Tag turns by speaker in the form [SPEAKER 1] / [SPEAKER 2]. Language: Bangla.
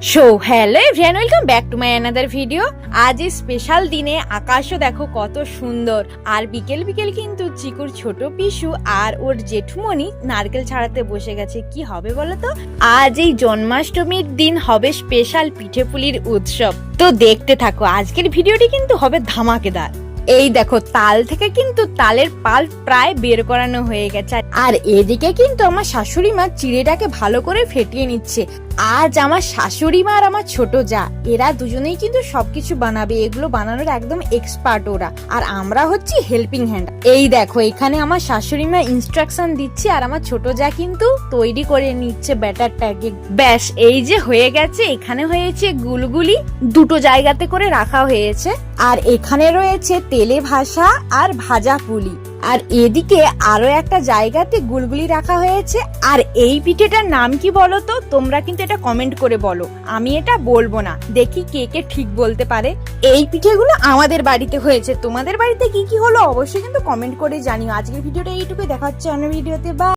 [SPEAKER 1] So hello everyone, welcome back to my another video. আজ এই স্পেশাল দিনে আকাশও দেখো কত সুন্দর। আর বিকেল বিকেল কিন্তু চিকুর ছোট পিসু আর ওর জেঠুমণি নারকেল ছাড়াতে বসে গেছে। কি হবে বলো তো? আজ এই জন্মাষ্টমীর দিন হবে স্পেশাল পিঠেপুলির উৎসব। তো দেখতে থাকো, আজকের ভিডিওটি কিন্তু হবে ধামাকেদার। এই দেখো, তাল থেকে কিন্তু তালের পাল প্রায় বের করানো হয়ে গেছে, আর এদিকে কিন্তু আমার শাশুড়ি মা চিড়েটাকে ভালো করে ফেটিয়ে নিচ্ছে। আজ আমার শাশুড়ি মা আর আমার ছোট যা, এরা দুজনেই কিন্তু সবকিছু বানাবে। এগুলো বানানোর একদম এক্সপার্ট ওরা, আর আমরা হচ্ছি হেল্পিং হ্যান্ড। এই দেখো, এখানে আমার শাশুড়ি মা ইনস্ট্রাকশন দিচ্ছে আর আমার ছোট যা কিন্তু তৈরি করে নিচ্ছে ব্যাটারটাকে। ব্যাস, এই যে হয়ে গেছে। এখানে হয়েছে গুলগুলি, দুটো জায়গাতে করে রাখা হয়েছে। আর এখানে রয়েছে তেলে ভাসা আর ভাজা পুলি, আর এদিকে আরো একটা জায়গাতে গুলগুলি রাখা হয়েছে। আর এই পিঠেটার নাম কি বলো তো? তোমরা কিন্তু এটা কমেন্ট করে বলো, আমি এটা বলবো না। দেখি কে কে ঠিক বলতে পারে। এই পিঠেগুলো আমাদের বাড়িতে হয়েছে, তোমাদের বাড়িতে কি কি হলো অবশ্যই কিন্তু কমেন্ট করে জানিও। আজকের ভিডিওটা এইটুকুই, দেখা হচ্ছে অন্য ভিডিওতে। বা